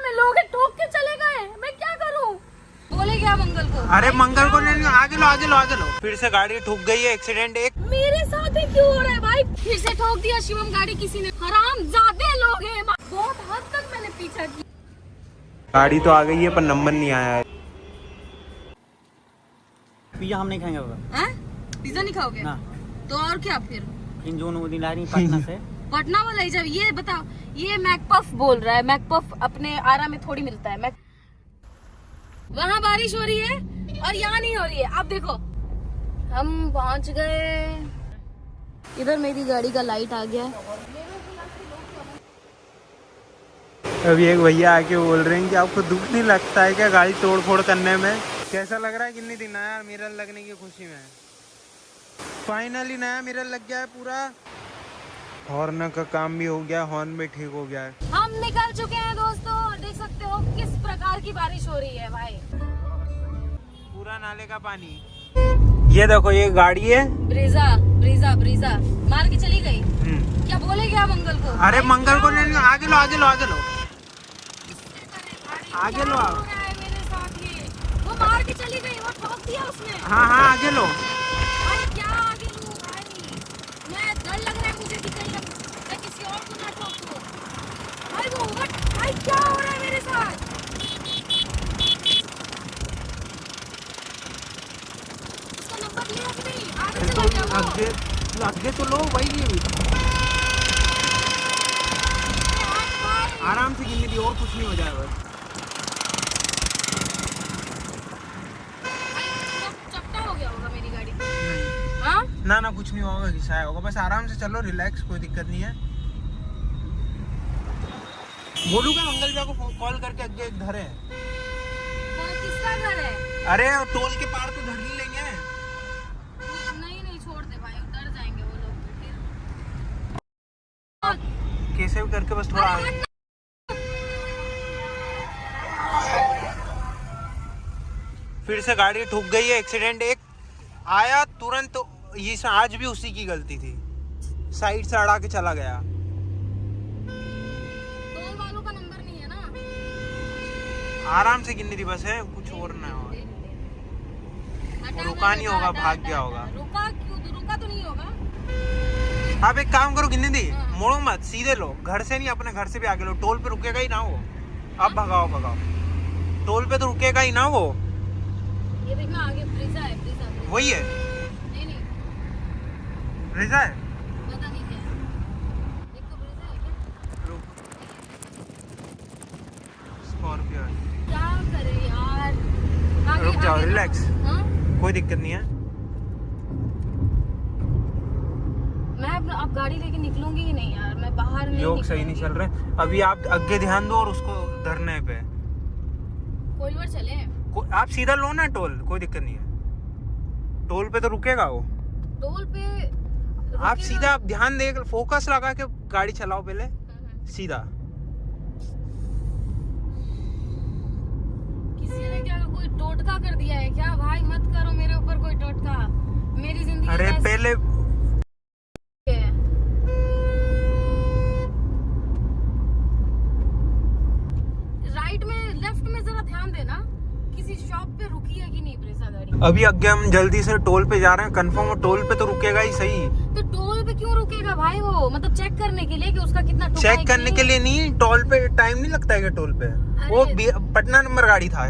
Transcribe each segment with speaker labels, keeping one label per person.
Speaker 1: में लोग हैं, ठोक के चले गए, मैं क्या करूं? बोले क्या मंगल को?
Speaker 2: अरे मंगल को नहीं, आगे लो आगे लो आगे लो। फिर से गाड़ी ठुक गई है, एक्सीडेंट एक।
Speaker 1: मेरे साथ ही क्यों हो रहा है भाई? फिर से ठोक दिया शिवम गाड़ी किसी ने। हरामजादे लोग हैं, बहुत हद तक मैंने पीछा किया।
Speaker 2: गाड़ी तो आ गई है पर नंबर नहीं आया है।
Speaker 3: पिज्जा हम नहीं खाएंगे बाबा।
Speaker 1: हैं? पिज्जा नहीं खाओगे?
Speaker 3: ना।
Speaker 1: तो और क्या फिर?
Speaker 3: इन जो दिन ला रही पटना से।
Speaker 1: पटना वाला ही जब ये बताओ, ये मैकपफ बोल रहा है। मैकपफ अपने आरा में थोड़ी मिलता है। वहाँ बारिश हो रही है और यहाँ नहीं हो रही है। अब देखो हम पहुँच गए। इधर मेरी गाड़ी का लाइट आ गया है।
Speaker 2: अभी एक भैया आके बोल रहे हैं कि आपको दुख नहीं लगता है क्या गाड़ी तोड़ फोड़ करने में? कैसा लग रहा है? कितने दिन आया मिरर लगने की खुशी में। फाइनली नया मिरर लग गया है पूरा। हॉर्न का काम भी हो गया, हॉर्न भी ठीक हो गया है।
Speaker 1: हम निकल चुके हैं दोस्तों, देख सकते हो किस प्रकार की बारिश हो रही है भाई।
Speaker 2: पूरा नाले का पानी। ये देखो ये गाड़ी है
Speaker 1: ब्रीजा ब्रीजा ब्रीजा मार के चली गई। क्या बोले क्या मंगल को?
Speaker 2: अरे मंगल को नहीं, आगे लो आगे लो आगे लो आगे लो।
Speaker 1: मेरे साथ ही वो मार के चली गई, वो ठोक दिया उसने।
Speaker 2: हाँ हाँ आगे लो।
Speaker 1: भाई क्या आगे लूं भाई? मैं डर लग रहा है मुझे कि कहीं मैं किसी और को ना ठोक दूं। भाई वो भाई क्या हो रहा है मेरे साथ? उसका नंबर लिया कि नहीं? आगे चला गया वो।
Speaker 2: आगे तो लो वही। आराम से गिनने दी, और कुछ नहीं हो जाएगा।
Speaker 1: चपटा हो गया होगा मेरी गाड़ी। हाँ?
Speaker 2: ना ना कुछ नहीं होगा, घिसाया होगा। बस आराम से चलो, रिलैक्स, कोई दिक्कत नहीं है। बोलू क्या मंगल भैया को कॉल करके आगे एक घर है।
Speaker 1: किसका घर है?
Speaker 2: अरे टोल के पार तो धर ही लेंगे।
Speaker 1: नहीं नहीं छोड़ दे भाई, डर जाएंगे वो लोग फिर।
Speaker 2: कैसे भी करके बस थोड़ा आगे। फिर से गाड़ी ठुक गई है, एक्सीडेंट एक आया तुरंत। ये आज भी उसी की गलती थी, साइड से अड़ा के चला गया।
Speaker 1: टोल वालों का नंबर नहीं है ना?
Speaker 2: आराम से गिनने दी बस है, कुछ और ना हो। रुका नहीं होगा, भाग गया होगा।
Speaker 1: रुका क्यों? रुका तो नहीं होगा।
Speaker 2: आप एक काम करो, गिनने दी, मोड़ो मत, सीधे लो। घर से नहीं, अपने घर से भी आगे लो। टोल पे रुकेगा ही ना वो। अब भगाओ भगाओ, टोल पे तो रुकेगा ही ना वो।
Speaker 1: ये देखना आगे ब्रीजा है, ब्रीजा
Speaker 2: वही है।
Speaker 1: नहीं नहीं
Speaker 2: ब्रीजा है,
Speaker 1: पता नहीं क्या है। देखो ब्रीजा है क्या?
Speaker 2: स्कॉर्पियो है।
Speaker 1: क्या करे यार? आगे,
Speaker 2: रुक जाओ,
Speaker 1: आगे
Speaker 2: रिलैक्स,
Speaker 1: हाँ?
Speaker 2: कोई दिक्कत नहीं है।
Speaker 1: मैं अब गाड़ी लेके निकलूंगी ही नहीं यार, मैं बाहर नहीं
Speaker 2: लोग सही नहीं चल रहे। अभी आप आगे ध्यान दो और उसको धरने पे।
Speaker 1: कोई बार चले।
Speaker 2: आप सीधा लो ना टोल, कोई दिक्कत नहीं है। टोल पे तो रुकेगा वो।
Speaker 1: टोल पे
Speaker 2: आप सीधा ध्यान दे, फोकस लगा के गाड़ी चलाओ पहले, सीधा।
Speaker 1: किसी ने क्या कोई टोटका कर दिया है क्या? भाई मत करो मेरे ऊपर कोई टोटका, मेरी जिंदगी
Speaker 2: अरे पहले
Speaker 1: है। राइट में लेफ्ट में जरा ध्यान देना, किसी शॉप पे रुकी है कि नहीं ब्रेजा गाड़ी।
Speaker 2: अभी आगे हम जल्दी से टोल पे जा रहे हैं, कंफर्म वो टोल पे तो रुकेगा ही सही।
Speaker 1: तो टोल पे क्यों रुकेगा भाई? वो मतलब चेक करने के लिए कि उसका कितना टोल
Speaker 2: चेक करने के लिए नहीं, टोल पे टाइम नहीं लगता है क्या टोल पे? वो पटना नंबर गाड़ी था।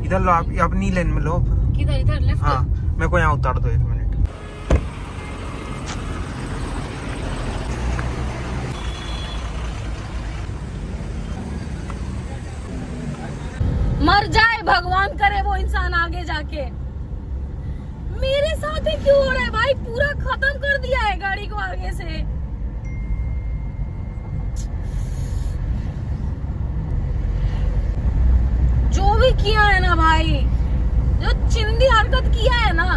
Speaker 2: इधर लो, आप अपनी लेन में लो।
Speaker 1: किधर? इधर लेफ्ट।
Speaker 2: हाँ, मेरे को यहाँ उतार दो 1 मिनट।
Speaker 1: मर जाए भगवान करे वो इंसान आगे जाके। मेरे साथ ही क्यों हो रहा है भाई? पूरा खत्म कर दिया है गाड़ी को आगे से। जो भी किया है ना भाई, जो चिंदी हरकत किया है ना,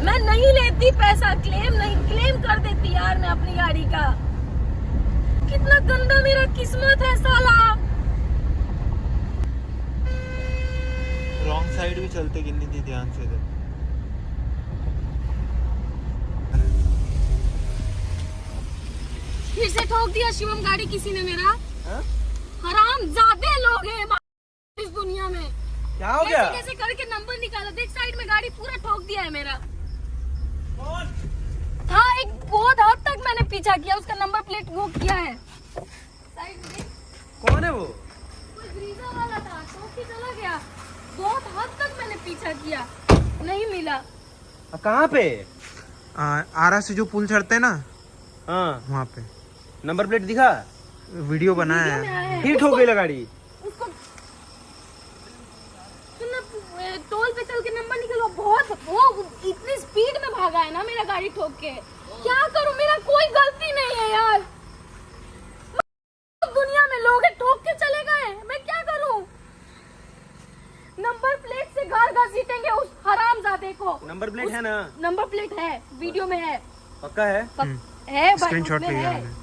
Speaker 1: मैं नहीं लेती पैसा, क्लेम कर देती यार मैं अपनी गाड़ी का। कितना गंदा मेरा किस्मत है साला।
Speaker 2: रॉन्ग साइड भी चलते गिननी थी, ध्यान से इधर।
Speaker 1: फिर से ठोक दिया शिवम गाड़ी किसी ने मेरा। हरामजादे लोग हैं।
Speaker 4: क्या हो गया?
Speaker 1: कैसे करके नंबर निकाला, देख साइड में गाड़ी पूरा ठोक दिया है मेरा। हाँ, एक बहुत हद तक मैंने पीछा किया, उसका नंबर प्लेट वो किया है साइड में।
Speaker 4: कौन है वो?
Speaker 1: कोई ब्रीजा वाला था, ठोक के चला गया। बहुत हद तक मैंने पीछा किया, नहीं मिला।
Speaker 4: कहाँ पे?
Speaker 2: आरा से जो पुल चढ़ते हैं ना,
Speaker 4: हाँ,
Speaker 2: वहाँ पे
Speaker 4: नंबर प्लेट दिखा?
Speaker 2: वीडियो बनाया
Speaker 1: वीडियो में
Speaker 2: है।
Speaker 1: आया है।
Speaker 4: हिट हो गई गाड़ी।
Speaker 1: उसको सुनना, टोल पे चल के नंबर निकलवा, बहुत वो इतनी स्पीड में भागा है ना मेरा गाड़ी ठोक के। क्या करूं, मेरा कोई गलती नहीं है यार। दुनिया में लोग हैं, ठोक के चले गए, मैं क्या करूं? नंबर प्लेट से गार घसीटेंगे उस हरामजादे को।
Speaker 4: नंबर प्लेट है ना?
Speaker 1: नंबर प्लेट है, वीडियो में है,
Speaker 4: पक्का है?
Speaker 1: है भाई,
Speaker 2: स्क्रीनशॉट
Speaker 1: उसमें
Speaker 2: लिया
Speaker 1: है।
Speaker 2: मैंने।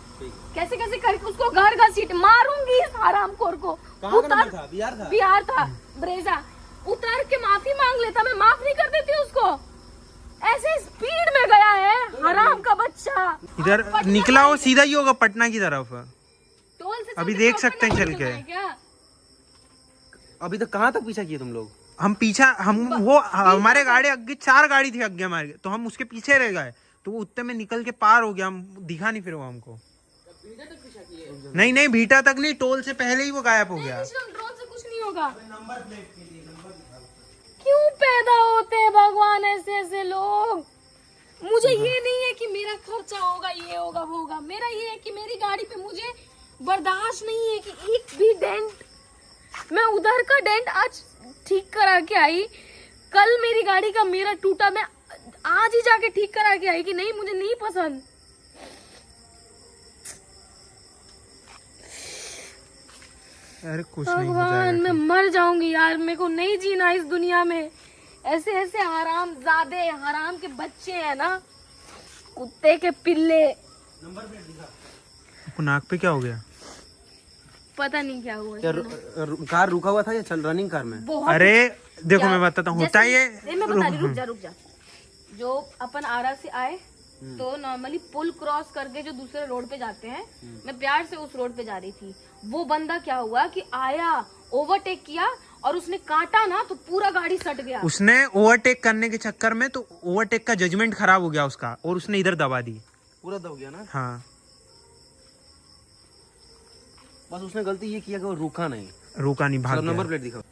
Speaker 1: कैसे कैसे करके उसको गार घसीट मारूंगी इस हरामखोर को।
Speaker 4: कहाँ का नंबर था? बिहार था?
Speaker 1: बिहार था, ब्रेजा। उतर के माफी मांग लेता, मैं माफ नहीं कर देती उसको। ऐसे स्पीड में गया है हराम का बच्चा।
Speaker 2: इधर निकला वो सीधा ही होगा पटना की तरफ।
Speaker 1: टोल से
Speaker 2: अभी
Speaker 1: चल
Speaker 2: देख
Speaker 1: के
Speaker 2: सकते हैं
Speaker 1: अपने
Speaker 2: चल
Speaker 1: घर
Speaker 2: के।
Speaker 1: जाए क्या?
Speaker 4: अभी तक कहाँ तक पीछा किए तुम लोग?
Speaker 2: हम पीछा, हम वो हमारे गाड़ी आगे 4 गाड़ी थी आगे हमारे, तो हम उसके पीछे रह गए, तो वो उत्ते में निकल के पार हो गया, हम दिखा नहीं फिर वो हमको। नहीं नहीं, भीटा तक नहीं, टोल से पहले ही वो गायब हो गया।
Speaker 1: ड्रोन से कुछ नहीं होगा। क्यों पैदा होते हैं भगवान ऐसे ऐसे लोग? मुझे ये नहीं है कि मेरा खर्चा होगा, ये होगा वो होगा। मेरा ये है कि मेरी गाड़ी पे मुझे बर्दाश्त नहीं है कि एक भी डेंट, मैं उधर का डेंट आज ठीक करा के आई, कल मेरी गाड़ी का मेरा टूटा, मैं आज ही जाके ठीक करा के आई कि नहीं मुझे नहीं पसंद।
Speaker 2: अरे कुछ नहीं हो
Speaker 1: भगवान, मैं
Speaker 2: जाएगा।
Speaker 1: मर जाऊंगी यार, मेरे को नहीं जीना इस दुनिया में। ऐसे ऐसे हराम जादे, हराम के बच्चे हैं ना, कुत्ते के पिल्ले।
Speaker 2: नाक पे क्या हो गया?
Speaker 1: पता नहीं क्या हुआ।
Speaker 4: क्या कार रुका हुआ था या चल रनिंग कार में?
Speaker 1: बहुत
Speaker 2: अरे देखो
Speaker 1: क्या-
Speaker 2: मैं बताता हूँ, होता ये
Speaker 1: मैं बता रही, रुक जा। जो अपन आरा से आए तो नॉर्मली पुल क्रॉस करके जो दूसरे रोड पे जाते हैं, मैं प्यार से उस रोड पे जा रही थी। वो बंदा क्या हुआ कि आया, ओवरटेक किया और उसने काटा ना तो पूरा गाड़ी सट गया।
Speaker 2: उसने ओवरटेक करने के चक्कर में तो ओवरटेक का जजमेंट खराब हो गया उसका, और उसने इधर दबा दी।
Speaker 4: पूरा दब गया ना?
Speaker 2: हाँ,
Speaker 4: बस उसने गलती ये किया कि वो रुका नहीं।
Speaker 2: रोका नहीं, भाग
Speaker 4: नंबर
Speaker 2: गया।
Speaker 4: प्लेट दिखा।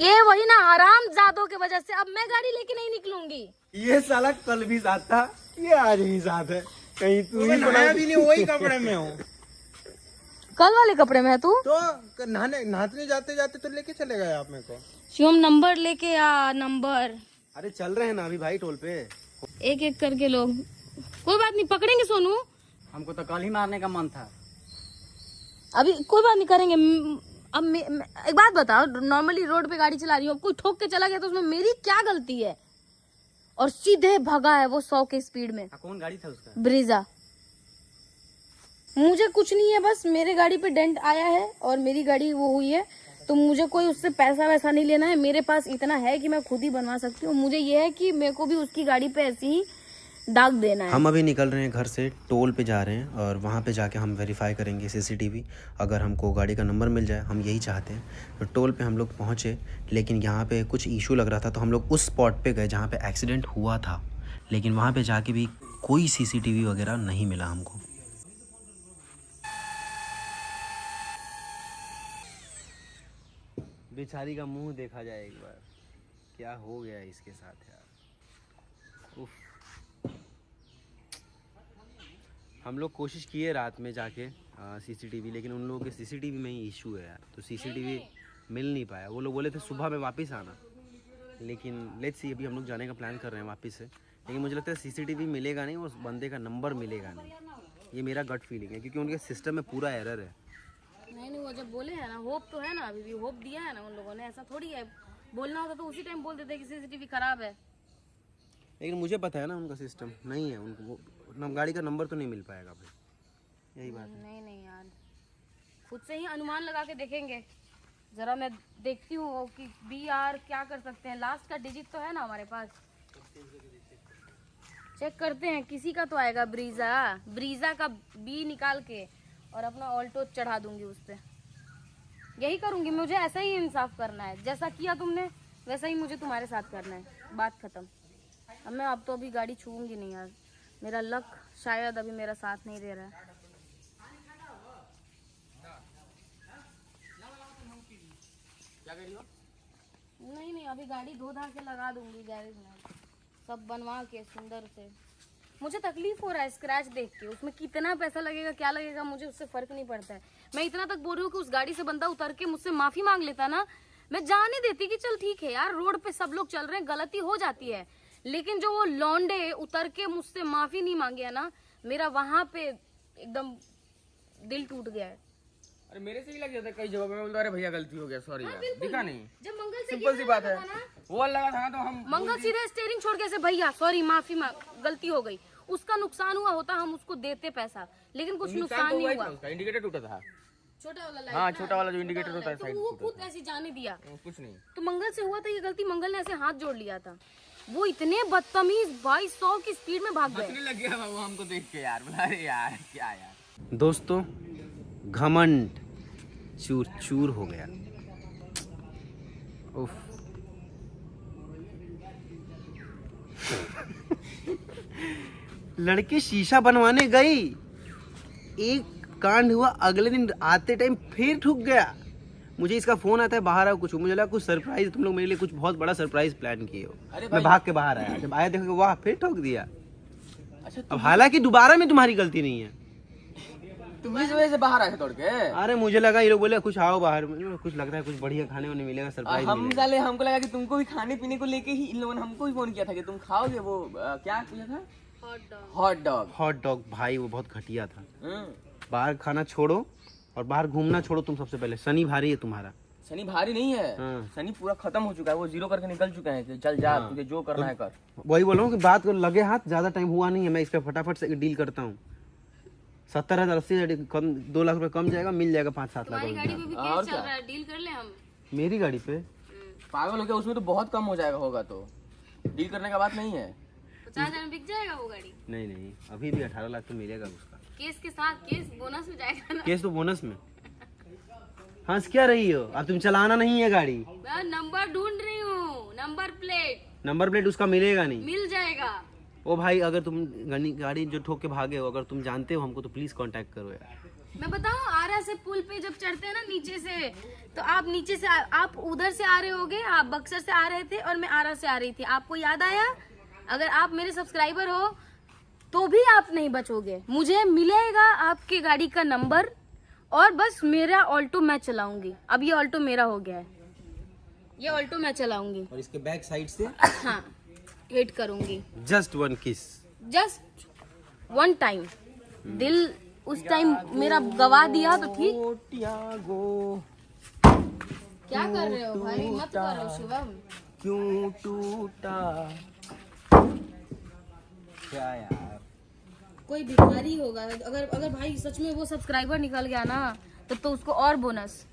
Speaker 1: ये वही ना आराम जादों की वजह से अब मैं गाड़ी लेके नहीं निकलूंगी।
Speaker 4: ये साला कल भी साथ था, ये आज भी साथ है। कहीं तू ही
Speaker 2: नहाया भी नहीं, वही कपड़े में हो
Speaker 1: कल वाले कपड़े में है तू?
Speaker 2: तो नहाने जाते जाते तो लेके चले गए आप मेरे को।
Speaker 1: शिवम नंबर लेके आ, नंबर
Speaker 4: अरे चल रहे हैं ना अभी भाई टोल पे।
Speaker 1: एक एक करके लोग, कोई बात नहीं, पकड़ेंगे सोनू,
Speaker 3: हमको तो कल ही मारने का मन था।
Speaker 1: अभी कोई बात नहीं करेंगे। अब एक बात बताओ, नॉर्मली रोड पे गाड़ी चला रही हो, कोई ठोक के चला गया तो उसमें मेरी क्या गलती है? और सीधे भगा है वो 100 के स्पीड में।
Speaker 3: कौन गाड़ी था उसका?
Speaker 1: ब्रीजा। मुझे कुछ नहीं है, बस मेरे गाड़ी पे डेंट आया है और मेरी गाड़ी वो हुई है, तो मुझे कोई उससे पैसा वैसा नहीं लेना है। मेरे पास इतना है कि मैं खुद ही बनवा सकती हूँ। मुझे ये है कि मेरे को भी उसकी गाड़ी पे ऐसे ही दाग देना है।
Speaker 4: हम अभी निकल रहे हैं घर से, टोल पे जा रहे हैं और वहाँ पे जाके हम वेरीफाई करेंगे सीसीटीवी। अगर हमको गाड़ी का नंबर मिल जाए, हम यही चाहते हैं। तो टोल पे हम लोग पहुँचे, लेकिन यहाँ पे कुछ इशू लग रहा था, तो हम लोग उस स्पॉट पे गए जहाँ पे एक्सीडेंट हुआ था। लेकिन वहाँ पे जाके भी कोई सीसीटीवी वगैरह नहीं मिला हमको। बेचारी का मुंह देखा जाए एक बार, क्या हो गया इसके साथ यार। उफ। हम लोग कोशिश किए रात में जाके सीसीटीवी, लेकिन उन लोगों के सीसीटीवी में ही इशू है यार, तो सीसीटीवी मिल नहीं पाया। वो लोग बोले थे सुबह में वापस आना, लेकिन लेट्स सी, अभी हम लोग जाने का प्लान कर रहे हैं वापस से, लेकिन मुझे लगता है सीसीटीवी मिलेगा नहीं, उस बंदे का नंबर मिलेगा नहीं। ये मेरा गट फीलिंग है, क्योंकि उनके सिस्टम में पूरा एरर है।
Speaker 1: नहीं, वो जब बोले हैं ना, होप तो है ना, अभी भी होप दिया है ना उन लोगों ने। ऐसा थोड़ी है, बोलना होता तो उसी टाइम बोल देते कि सीसीटीवी खराब है।
Speaker 4: लेकिन मुझे पता है ना उनका सिस्टम नहीं है, उनको गाड़ी का नंबर तो नहीं मिल पाएगा भाई, यही बात है।
Speaker 1: नहीं यार, खुद से ही अनुमान लगा के देखेंगे। जरा मैं देखती हूँ कि BR क्या कर सकते हैं। लास्ट का डिजिट तो है ना हमारे पास, चेक करते हैं। किसी का तो आएगा, ब्रीजा का B निकाल के और अपना ऑल्टो चढ़ा दूंगी उस पे। यही करूंगी, मुझे ऐसा ही इंसाफ करना है। जैसा किया तुमने वैसा ही मुझे तुम्हारे साथ करना है, बात खत्म। अब तो अभी गाड़ी छूऊंगी नहीं यार, मेरा लक शायद अभी मेरा साथ नहीं दे रहा है। नहीं, अभी गाड़ी धो धा के लगा दूंगी गैरेज में, सब बनवा के सुंदर से। मुझे तकलीफ हो रहा है स्क्रैच देख के, उसमें कितना पैसा लगेगा क्या लगेगा मुझे उससे फर्क नहीं पड़ता है। मैं इतना तक बोल रही हूँ कि उस गाड़ी से बंदा उतर के मुझसे माफी मांग लेता ना, मैं जाने देती कि चल ठीक है यार, रोड पे सब लोग चल रहे हैं, गलती हो जाती है। लेकिन जो वो लौंडे उतर के मुझसे माफी नहीं मांगे ना, मेरा वहां पे एकदम दिल टूट गया है।
Speaker 5: अरे मेरे से ही लग जाता कई जगह पे, मैं बोलता अरे भैया गलती हो गया, सॉरी यार, दिखा नहीं।
Speaker 1: जब मंगल से
Speaker 5: सिंपल सी बात है, वो लगा था तो हम
Speaker 1: मंगल सीधे स्टीयरिंग छोड़ के ऐसे भैया सॉरी माफी गलती हो गई, उसका नुकसान हुआ होता हम उसको देते पैसा, लेकिन कुछ नुकसान नहीं हुआ।
Speaker 5: उसका इंडिकेटर टूटा था,
Speaker 1: छोटा वाला लाइट,
Speaker 5: हाँ छोटा वाला जो इंडिकेटर होता है
Speaker 1: तो
Speaker 5: साइड,
Speaker 1: वो खुद ऐसे जाने दिया,
Speaker 5: कुछ नहीं।
Speaker 1: तो मंगल से हुआ था ये गलती, मंगल ने ऐसे हाथ जोड़ लिया था। वो इतने बदतमीज 2200 की स्पीड में भाग गए।
Speaker 5: लग गया वो हमको देख के यार, अरे यार क्या यार।
Speaker 4: दोस्तों घमंड चूर चूर हो गया। उफ। लड़की शीशा बनवाने गई, एक कांड हुआ, अगले दिन आते टाइम फिर ठुक गया। मुझे इसका फोन आता है बाहर आओ कुछ, मुझे लगा कुछ सरप्राइज, तुम लोग मेरे लिए कुछ बहुत बड़ा सरप्राइज प्लान किए हो। मैं भाग के बाहर आया, जब आया देखो वाह फिर ठोक दिया।
Speaker 5: अच्छा
Speaker 4: अब हालांकि दोबारा में तुम्हारी गलती नहीं है,
Speaker 5: तुम इस वजह से बाहर आए दौड़ के?
Speaker 4: अरे मुझे लगा ये लोग बोले कुछ आओ बाहर, कुछ लगता है कुछ बढ़िया खाने वाने मिलेगा, सरप्राइज
Speaker 5: हम साले हमको लगा कि तुमको भी खाने पीने को लेके ही इन लोगों ने हमको भी फोन किया था कि तुम खाओगे वो क्या किया था, हॉट डॉग।
Speaker 4: हॉट डॉग भाई वो बहुत घटिया था। बाहर खाना छोड़ो और बाहर घूमना छोड़ो, तुम सबसे पहले शनि भारी है तुम्हारा।
Speaker 5: शनि भारी नहीं है,
Speaker 4: हाँ।
Speaker 5: शनि पूरा खत्म हो चुका है, वो जीरो करके निकल चुके हैं कि चल जा तुझे जो करना है कर।
Speaker 4: वही बोल रहा हूँ कि बात को लगे हाथ, ज्यादा टाइम हुआ नहीं है, मैं इस पे फटाफट से डील करता हूँ। 70,000 80,000 कम, 2 लाख रुपए कम जाएगा, मिल जाएगा 5-7 लाख
Speaker 1: गाड़ी
Speaker 4: रुपए।
Speaker 1: पे भी केस चल रहा है, डील कर ले हम।
Speaker 4: मेरी गाड़ी पे
Speaker 5: पागल हो गया, उसमें तो बहुत कम हो जाएगा, होगा तो डील करने का बात नहीं है।
Speaker 1: 50,000 में बिक जाएगा वो गाड़ी,
Speaker 4: नहीं अभी भी 18 लाख तो मिलेगा उसका।
Speaker 1: केस के साथ, केस बोनस में जाएगा ना।
Speaker 4: केस तो बोनस में। हंस क्या रही हो, अब तुम चलाना नहीं है गाड़ी।
Speaker 1: मैं नंबर ढूंढ रही हूँ, नंबर प्लेट
Speaker 4: उसका मिलेगा नहीं।
Speaker 1: मिल जाएगा।
Speaker 4: ओ भाई अगर तुम गाड़ी जो ठोक के भागे हो, अगर तुम जानते हो हमको तो प्लीज कांटेक्ट करो यार।
Speaker 1: मैं बताऊं, आरा से पुल पे जब चढ़ते हैं ना नीचे से, तो आप नीचे से आप उधर से आ रहे होगे, आप बक्सर से आ रहे थे और मैं आरा से आ रही थी, आपको याद आया? अगर आप मेरे सब्सक्राइबर हो तो भी आप नहीं बचोगे, मुझे मिलेगा आपकी गाड़ी का नंबर और बस मेरा ऑल्टो मैं चलाऊंगी। अब ये ऑल्टो मेरा हो गया है, ये ऑल्टो मैं चलाऊंगी
Speaker 4: और इसके बैक साइड से
Speaker 1: हाँ हिट करूंगी।
Speaker 4: जस्ट 1 किस,
Speaker 1: जस्ट 1 टाइम। दिल उस टाइम मेरा गवा दिया तो ठीक। क्या कर रहे हो भाई, मत करो शिवम।
Speaker 5: क्यों टूटा
Speaker 4: क्या यार,
Speaker 1: कोई भिखारी होगा, अगर भाई सच में वो सब्सक्राइबर निकल गया ना तो उसको और बोनस,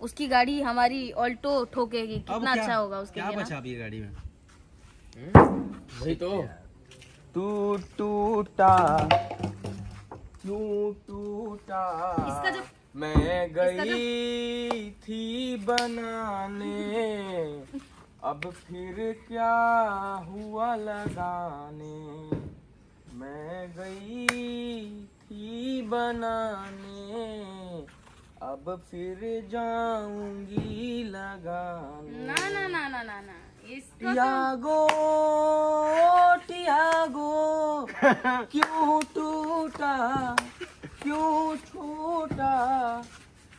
Speaker 1: उसकी गाड़ी हमारी ऑल्टो ठोकेगी, कितना अच्छा होगा उसके लिए ना।
Speaker 4: बचा अभी ये गाड़ी में
Speaker 5: वही तो। तू टूटा क्यों टूटा,
Speaker 1: इसका जब
Speaker 5: मैं गई थी बनाने, अब फिर क्या हुआ लगाने, मैं गई थी बनाने, अब फिर जाऊंगी लगाने।
Speaker 1: ना ना ना ना ना ना इसका
Speaker 5: टियागो क्यों टूटा क्यों छूटा,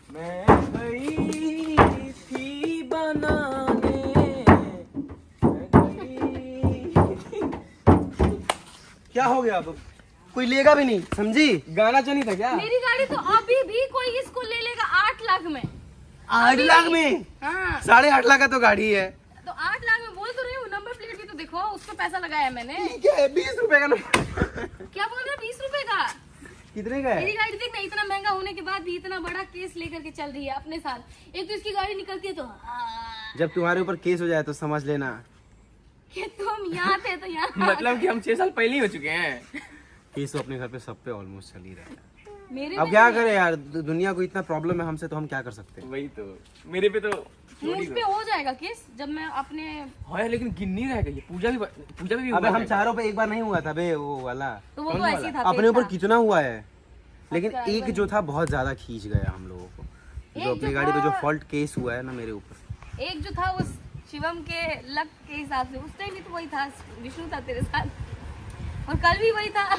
Speaker 5: मैं गई थी बनाने, मैं गई।
Speaker 4: क्या हो गया, अब कोई लेगा भी नहीं, समझी?
Speaker 5: गाना चाहिए था क्या?
Speaker 1: मेरी गाड़ी तो अभी भी कोई इसको ले लेगा 8 लाख में।
Speaker 4: 8 लाख में?
Speaker 1: हाँ
Speaker 4: 8.5 लाख का तो गाड़ी है।
Speaker 1: तो 8 लाख में बोल तो रही हूँ, नंबर प्लेट भी तो देखो, उस पर पैसा लगाया मैंने।
Speaker 4: क्या है, 20 रुपए का नंबर।
Speaker 1: क्या बोल रहे 20 रुपए का?
Speaker 4: कितने का है?
Speaker 1: मेरी गाड़ी देख ना, इतना महंगा होने के बाद भी इतना बड़ा केस लेकर के चल रही है अपने साथ। एक तो इसकी गाड़ी निकलती है तो
Speaker 4: जब तुम्हारे ऊपर केस हो जाए तो समझ लेना
Speaker 1: कि तुम यहाँ थे तो यहाँ।
Speaker 5: मतलब कि हम 6 साल पहले ही हो चुके हैं।
Speaker 4: केस तो अपने घर पे सब पे ऑलमोस्ट चल ही रहा है।
Speaker 1: मेरे
Speaker 4: अब क्या करें यार, दुनिया को इतना प्रॉब्लम है हमसे, तो हम क्या कर सकते हैं।
Speaker 5: वही तो मेरे पे तो
Speaker 1: मुझ पे हो जाएगा केस जब मैं अपने
Speaker 5: हाँ यार, लेकिन गिन्नी रह गई। पूजा भी
Speaker 4: अबे
Speaker 5: हुआ
Speaker 4: हम
Speaker 5: है।
Speaker 4: चारों पे एक बार नहीं हुआ था बे, वो वाला
Speaker 1: तो वो तो ऐसे ही था
Speaker 4: अपने ऊपर
Speaker 1: था।
Speaker 4: कितना हुआ है, लेकिन
Speaker 1: अच्छा,
Speaker 4: एक जो था बहुत ज्यादा खींच गया हम लोगों को, जो
Speaker 1: एक
Speaker 4: अपनी
Speaker 1: जो
Speaker 4: गाड़ी पे जो
Speaker 1: था-
Speaker 4: फॉल्ट केस हुआ है ना मेरे ऊपर।
Speaker 1: एक जो था वो शिवम के लक के हिसाब से, उस टाइम भी तो वही था, विष्णु था तेरे साथ, और कल भी वही था,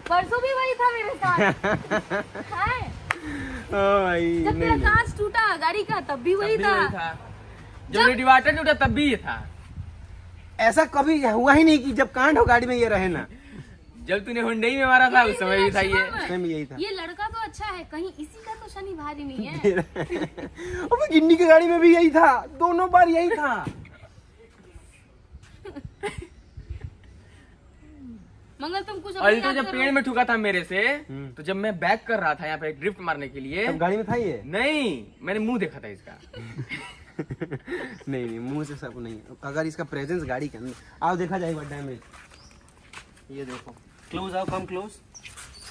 Speaker 1: परसों भी वही था मेरे साथ। हाय, जब तेरा कांच टूटा गाड़ी का तब भी वही था।
Speaker 5: जब डिवाइडर टूटा तब भी ये था।
Speaker 4: ऐसा कभी हुआ ही नहीं कि जब कांड हो गाड़ी में ये रहे ना।
Speaker 5: जब तूने हुंडई में मारा था उस समय भी था ये।
Speaker 4: उस टाइम भी यही था।
Speaker 1: ये लड़का तो अच्छा है, कहीं इसी का तो शनि भारी नहीं है।
Speaker 4: अबे गिन्नी की गाड़ी में भी यही था, दोनों बार यही था।
Speaker 1: मंगल तुम कुछ
Speaker 5: और
Speaker 1: अपनी
Speaker 5: तो
Speaker 1: याद
Speaker 5: जब
Speaker 1: करो।
Speaker 5: पेड़ में ठुका था मेरे से, तो जब मैं बैक कर रहा था यहाँ पे ड्रिफ्ट मारने के लिए,
Speaker 4: तब गाड़ी में था ये?
Speaker 5: नहीं, मैंने मुंह देखा था इसका।
Speaker 4: नहीं मुंह से सब नहीं, अगर इसका प्रेजेंस गाड़ी के अंदर आओ देखा जाएगा डैमेज। ये देखो, क्लोज आओ, come close,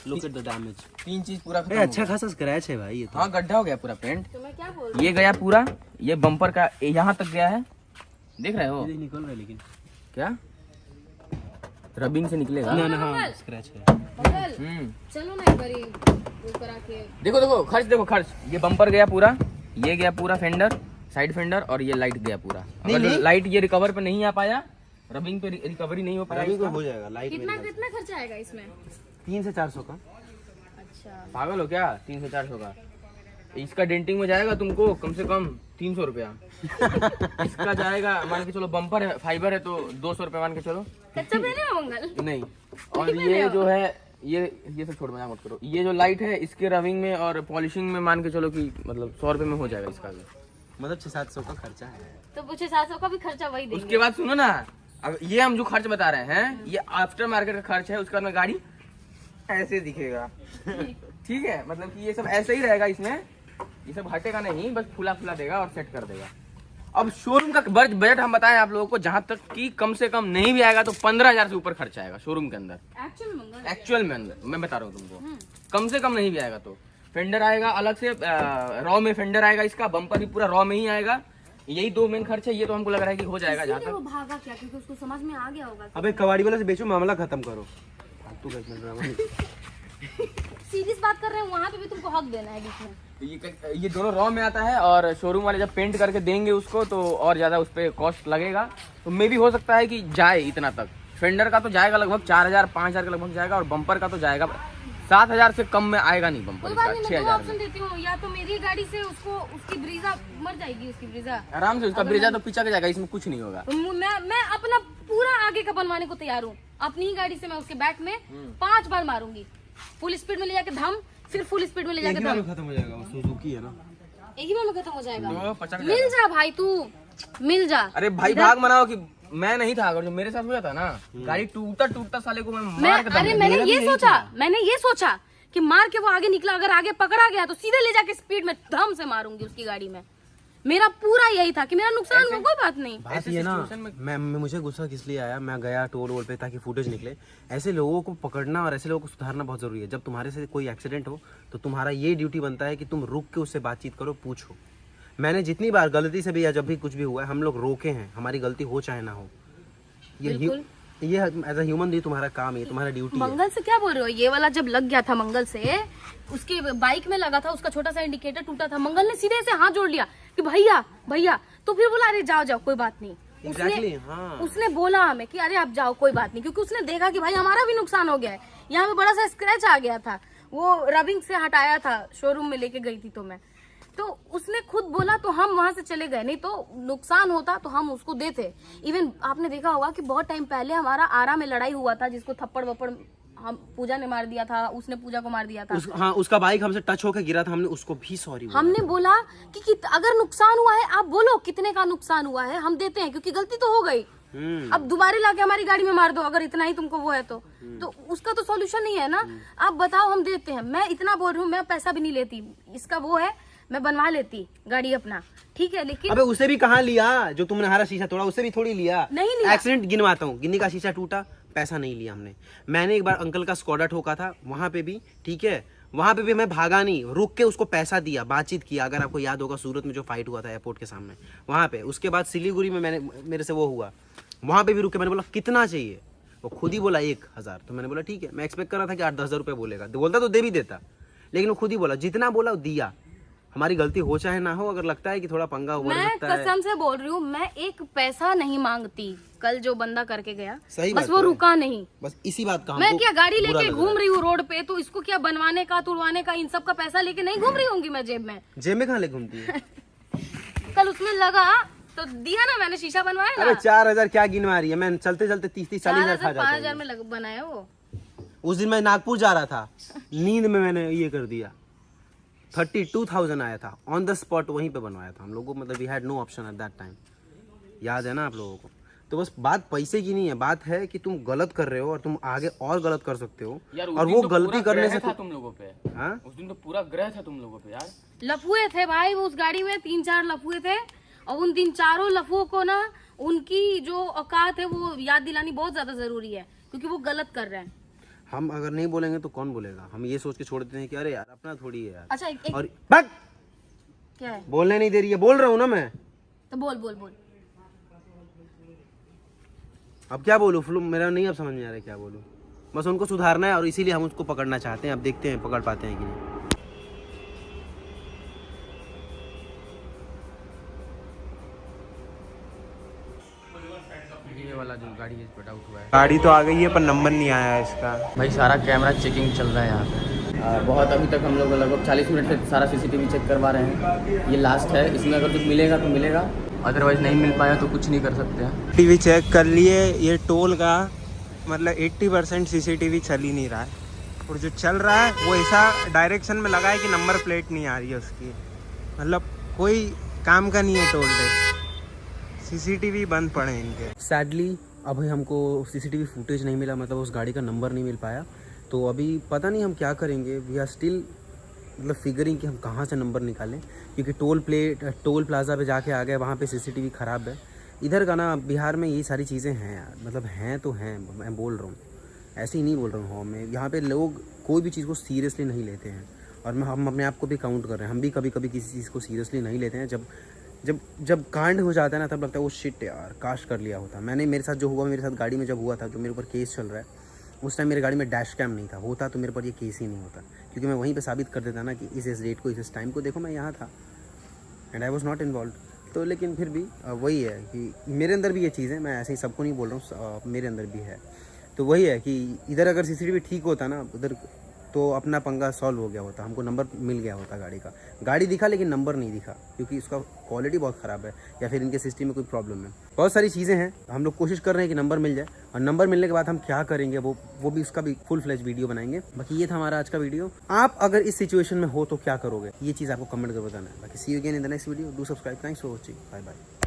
Speaker 4: look at the damage.
Speaker 5: 3 चीज पूरा खत्म
Speaker 4: अच्छा खासा स्क्रैच है भाई ये तो।
Speaker 5: हाँ, गड्ढा हो गया पूरा पेंट।
Speaker 1: तो मैं क्या बोल
Speaker 5: ये गया पूरा, ये बम्पर का यहाँ तक गया है, देख रहे हो
Speaker 4: ये निकल रहा है लेकिन
Speaker 5: क्या? रबिंग से निकलेगा।
Speaker 4: ना हाँ स्क्रैच है।
Speaker 1: मंगल चलो ना एक बारी वो करा के।
Speaker 5: देखो देखो खर्च, देखो खर्च, ये बम्पर गया पूरा, ये गया पूरा फेंडर, साइड फेंडर, और ये लाइट गया पूरा। अगर लाइट ये रिकवर पे नहीं आ पाया, रबिंग पे रिकवरी नहीं हो पाया,
Speaker 4: रबिंग को हो जाएगा लाइट
Speaker 1: कितना
Speaker 4: में।
Speaker 1: कितना खर्चा आएगा इसमें?
Speaker 4: 300 से 400 का।
Speaker 1: अच्छा,
Speaker 5: पागल हो क्या? 300 400 का इसका डेंटिंग में जाएगा तुमको कम से कम 300 रुपया। इसका जाएगा, मान के चलो बम्पर है, फाइबर है तो 200 रुपया मान के चलो।
Speaker 1: कच्चा पहने हो मंगल?
Speaker 5: नहीं, और ये जो है ये सब छोड़, मजाक मत करो। ये जो लाइट है इसके रबिंग में और पॉलिशिंग में मान के चलो कि मतलब 100 रुपये में हो जाएगा इसका भी।
Speaker 4: मतलब 600-700 का खर्चा है।
Speaker 1: तो पूछे 700 का भी खर्चा वही देंगे।
Speaker 5: उसके बाद सुनो ना, अब ये हम जो खर्च बता रहे हैं ये आफ्टर मार्केट का खर्च है। उसके बाद में गाड़ी ऐसे दिखेगा। ठीक है, मतलब कि ये सब ऐसे ही रहेगा, इसमें ये सब हटेगा नहीं, बस फुला फुला देगा और सेट कर देगा। अब शोरूम का बजट हम बताएं आप लोगों को, जहां तक कि कम से कम नहीं भी आएगा तो 15,000 से ऊपर खर्चा आएगा शोरूम के अंदर।
Speaker 1: एक्चुअल मंगल
Speaker 5: एक्चुअल में अंदर मैं बता रहा हूँ तुमको, कम से कम नहीं भी आएगा तो। फेंडर आएगा अलग से, रॉ में फेंडर आएगा, इसका बम्पर भी पूरा रॉ में ही आएगा। यही 2 मेन खर्च है। ये तो हमको लग रहा है कि हो जाएगा जहाँ
Speaker 1: इसलिए
Speaker 5: तक।
Speaker 1: वो भागा क्या, क्योंकि उसको समझ में आ गया होगा।
Speaker 4: अबे कबाड़ी वाला से बेचो, मामला खत्म करो। तू कैसे मिल रहा है?
Speaker 1: सीरियस बात कर रहे हैं, वहाँ पे भी तुमको हक देना है बीच में।
Speaker 5: ये दोनों रॉ में आता है, और शोरूम वाले जब पेंट करके देंगे उसको तो और ज्यादा उस पर कॉस्ट लगेगा। तो मे भी हो सकता है कि जाए इतना तक। फेंडर का तो जाएगा लगभग 4,000 5,000 के लगभग जाएगा, और बम्पर का तो जाएगा 7,000 से कम में आएगा नहीं बम्पर
Speaker 1: कोई
Speaker 5: इसका,
Speaker 1: बात नहीं, मैं
Speaker 5: 6,000
Speaker 1: ऑप्शन देती हूँ, या तो मेरी गाड़ी से उसको उसकी ब्रीजा मर जाएगी, उसकी ब्रीजा।
Speaker 5: आराम से उसका ब्रेजा तो पीछा के जाएगा, इसमें कुछ नहीं होगा।
Speaker 1: तो मैं अपना पूरा आगे का बनवाने को तैयार हूँ। अपनी ही गाड़ी से मैं उसके बैक में 5 बार मारूंगी, फुल स्पीड में ले जाके धम, फिर फुल स्पीड में ले जाके धम।
Speaker 4: खत्म हो जाएगा, वो सुजुकी है ना।
Speaker 1: एक ही बार में खत्म हो जाएगा।
Speaker 5: तो 50
Speaker 1: मिल जा भाई, तू मिल जा।
Speaker 5: अरे भाई भाग मनाओ कि मैं नहीं था, अगर जो मेरे साथ हुआ था ना, गाड़ी टूटता साले को मैं मार के
Speaker 1: अरे मैंने ये सोचा कि मार के वो आगे निकला, अगर आगे पकड़ा गया तो सीधे ले जाके स्पीड में धम से मारूंगी उसकी गाड़ी में। मेरा पूरा यही था कि मेरा नुकसान हो, कोई बात नहीं।
Speaker 4: बात ये ना, मैं मुझे गुस्सा किस लिए आया, मैं गया टोल वोल पे ताकि फुटेज निकले। ऐसे लोगों को पकड़ना और ऐसे लोगों को सुधारना बहुत जरूरी है। जब तुम्हारे से कोई एक्सीडेंट हो तो तुम्हारा ये ड्यूटी बनता है कि तुम रुक के उससे बातचीत करो, पूछो। मैंने जितनी बार गलती से भी या जब भी कुछ भी हुआ है, हम लोग रोके हैं, हमारी गलती हो चाहे ना हो। ये एज अ ह्यूमन ये तुम्हारा काम है, तुम्हारा ड्यूटी है।
Speaker 1: मंगल से क्या बोल रहे हो? ये वाला जब लग गया था मंगल से, उसके बाइक में लगा था, उसका छोटा सा इंडिकेटर टूटा था, मंगल ने सीधे से हाथ जोड़ लिया कि भैया भैया, तो फिर बोला अरे जाओ जाओ कोई बात नहीं।
Speaker 4: Exactly, हाँ।
Speaker 1: उसने बोला हमें कि अरे आप जाओ कोई बात नहीं, क्योंकि उसने देखा कि भाई हमारा भी नुकसान हो गया है, यहाँ पे बड़ा सा स्क्रैच आ गया था, वो रबिंग से हटाया था, शोरूम में लेके गई थी तो मैं, तो उसने खुद बोला तो हम वहां से चले गए, नहीं तो नुकसान होता तो हम उसको देते। इवन आपने देखा होगा कि बहुत टाइम पहले हमारा आरा में लड़ाई हुआ था, जिसको थप्पड़ वप्पड़ हम पूजा ने मार दिया था, उसने पूजा को मार दिया था।
Speaker 4: हाँ, उसका बाइक हमसे टच होकर गिरा था, हमने उसको भी सॉरी बोला।
Speaker 1: हमने बोला कि अगर नुकसान हुआ है आप बोलो कितने का नुकसान हुआ है, हम देते हैं, क्योंकि गलती तो हो गई। अब दोबारा लाके हमारी गाड़ी में मार दो अगर इतना ही तुमको वो है तो उसका तो सॉल्यूशन नहीं है ना। आप बताओ, हम देते हैं। मैं इतना बोल रही हूँ, मैं पैसा भी नहीं लेती, इसका वो है, मैं बनवा लेती गाड़ी अपना, ठीक है। लेकिन
Speaker 4: अबे उसे भी कहाँ लिया, जो तुमने हमारा शीशा तोड़ा उसे भी थोड़ी लिया।
Speaker 1: नहीं लिया।
Speaker 4: एक्सीडेंट गिनवाता हूँ, गिन्नी का शीशा टूटा, पैसा नहीं लिया हमने। मैंने एक बार अंकल का स्कॉडा ठोका था, वहां पे भी ठीक है, वहाँ पे भी मैं भागा नहीं, रुक के उसको पैसा दिया, बातचीत किया। अगर आपको याद होगा सूरत में जो फाइट हुआ था एयरपोर्ट के सामने, वहाँ पे, उसके बाद सिलीगुड़ी में मेरे से वो हुआ, वहाँ पे भी रुक के मैंने बोला कितना चाहिए, वो खुद ही बोला 1000। तो मैंने बोला ठीक है, मैं एक्सपेक्ट कर रहा था कि 8-10 हज़ार रुपये बोलेगा, बोलता तो दे भी देता, लेकिन वो खुद ही बोला, जितना बोला दिया। हमारी गलती हो चाहे ना हो, अगर लगता है कि थोड़ा पंगा हुआ
Speaker 1: मैं
Speaker 4: लगता है,
Speaker 1: कसम से बोल रही हूँ, मैं एक पैसा नहीं मांगती। कल जो बंदा करके गया,
Speaker 4: सही
Speaker 1: बस
Speaker 4: बात
Speaker 1: वो
Speaker 4: है।
Speaker 1: रुका नहीं।
Speaker 4: बस इसी बात का
Speaker 1: मैं
Speaker 4: हमको
Speaker 1: क्या गाड़ी
Speaker 4: बुरा
Speaker 1: लेके
Speaker 4: लग
Speaker 1: घूम
Speaker 4: रहा
Speaker 1: रही हूँ रोड पे, तो इसको क्या बनवाने का, तुड़वाने का, इन सब का पैसा लेके नहीं घूम रही होंगी मैं जेब में।
Speaker 4: है। जेब में कहाँ ले घूमती है?
Speaker 1: कल उसमें लगा तो दिया ना, मैंने शीशा बनवाया ना।
Speaker 4: अरे 4000 क्या गिनवा रही है? मैं चलते चलते 30-40 हज़ार खा जाता
Speaker 1: 5,000
Speaker 4: हूँ।
Speaker 1: में बनाया वो।
Speaker 4: उस दिन मैं नागपुर जा रहा था, नींद में मैंने ये कर दिया, 32,000 आया था ऑन द स्पॉट, वहीं पे बनवाया था हम लोगों को। मतलब we had no option at that time, याद है ना आप लोगों को? तो बस बात पैसे की नहीं है, बात है कि तुम गलत कर रहे हो और तुम आगे और गलत कर सकते हो।
Speaker 5: यार उस
Speaker 4: और
Speaker 5: दिन
Speaker 4: वो
Speaker 5: तो
Speaker 4: गलती
Speaker 5: पूरा
Speaker 4: करने
Speaker 5: ग्रह
Speaker 4: से
Speaker 5: था तुम लोगों पे।
Speaker 4: हाँ,
Speaker 5: उस दिन तो पूरा ग्रह था तुम लोगों पे यार।
Speaker 1: लफुए थे भाई वो उस गाड़ी में, 3-4 लफुए थे, और उन 3-4 लफुओं को ना उनकी जो औकात है वो याद दिलानी बहुत ज्यादा जरूरी है, क्योंकि वो गलत कर रहे हैं।
Speaker 4: हम अगर नहीं बोलेंगे तो कौन बोलेगा? हम ये सोच के छोड़ देते हैं कि अरे यार अपना थोड़ी है यार।
Speaker 1: अच्छा एक
Speaker 4: और बक
Speaker 1: क्या है?
Speaker 4: बोलने नहीं दे रही है, बोल रहा हूँ ना मैं।
Speaker 1: तो बोल बोल बोल।
Speaker 4: अब क्या बोलूँ फ्लू, मेरा नहीं अब समझ में आ रहा है क्या बोलूँ। बस उनको सुधारना है और इसीलिए हम उसको पकड़ना चाहते हैं। अब देखते हैं पकड़ पाते हैं कि नहीं।
Speaker 5: ये वाला जो गाड़ी स्पॉट आउट हुआ है
Speaker 2: गाड़ी तो आ गई है पर नंबर नहीं आया है इसका।
Speaker 5: भाई, सारा कैमरा चेकिंग चल रहा है यहाँ पे। बहुत अभी तक हम लोग लगभग 40 मिनट से सारा सीसीटीवी चेक करवा रहे हैं। ये लास्ट है, इसमें अगर कुछ मिलेगा तो मिलेगा, अदरवाइज नहीं मिल पाया तो कुछ नहीं कर सकते हैं।
Speaker 2: टीवी चेक कर लिए, ये टोल का मतलब 80% सीसीटीवी चल ही नहीं रहा है, और जो चल रहा है वो ऐसा डायरेक्शन में लगा है कि नंबर प्लेट नहीं आ रही है उसकी। मतलब कोई काम का नहीं है टोल टैक्स, सीसीटीवी बंद पड़े हैं इनके।
Speaker 4: सैडली अभी हमको सीसीटीवी फुटेज नहीं मिला, मतलब उस गाड़ी का नंबर नहीं मिल पाया। तो अभी पता नहीं हम क्या करेंगे। वी आर स्टिल मतलब फिगरिंग कि हम कहाँ से नंबर निकालें, क्योंकि टोल प्लाजा पे जाके आ गए, वहाँ पे सीसीटीवी ख़राब है। इधर का ना बिहार में ये सारी चीज़ें हैं यार, मतलब हैं तो हैं, मैं बोल रहा हूँ, ऐसे ही नहीं बोल रहा हूँ। मैं यहाँ पे लोग कोई भी चीज़ को सीरियसली नहीं लेते हैं, और हम अपने आप को भी काउंट कर रहे हैं। हम भी कभी कभी किसी चीज़ को सीरियसली नहीं लेते हैं। जब कांड हो जाता है ना, तब लगता है वो शिट यार, काश कर लिया होता। मेरे साथ जो हुआ, मेरे साथ गाड़ी में जब हुआ था, जो मेरे ऊपर केस चल रहा है, उस टाइम मेरी गाड़ी में डैश कैम नहीं था, होता तो मेरे पर ये केस ही नहीं होता, क्योंकि मैं वहीं पे साबित कर देता ना कि इस डेट को, इस टाइम को देखो मैं यहाँ था and I was not involve. तो लेकिन फिर भी वही है कि मेरे अंदर भी ये चीज़ है, मैं ऐसे ही सबको नहीं बोल रहा हूँ, मेरे अंदर भी है। तो वही है कि इधर अगर सीसीटीवी ठीक होता ना, उधर तो अपना पंगा सॉल्व हो गया होता, हमको नंबर मिल गया होता गाड़ी का। गाड़ी दिखा लेकिन नंबर नहीं दिखा, क्योंकि उसका क्वालिटी बहुत ख़राब है, या फिर इनके सिस्टम में कोई प्रॉब्लम है। बहुत सारी चीज़ें हैं, हम लोग कोशिश कर रहे हैं कि नंबर मिल जाए, और नंबर मिलने के बाद हम क्या करेंगे वो भी उसका भी फुल फ्लेज वीडियो बनाएंगे। बाकी ये था हमारा आज का वीडियो। आप अगर इस सिचुएशन में हो तो क्या करोगे, ये चीज़ आपको कमेंट कर बताना है। बाकी see you again in the next video, do subscribe, thanks for watching, bye bye.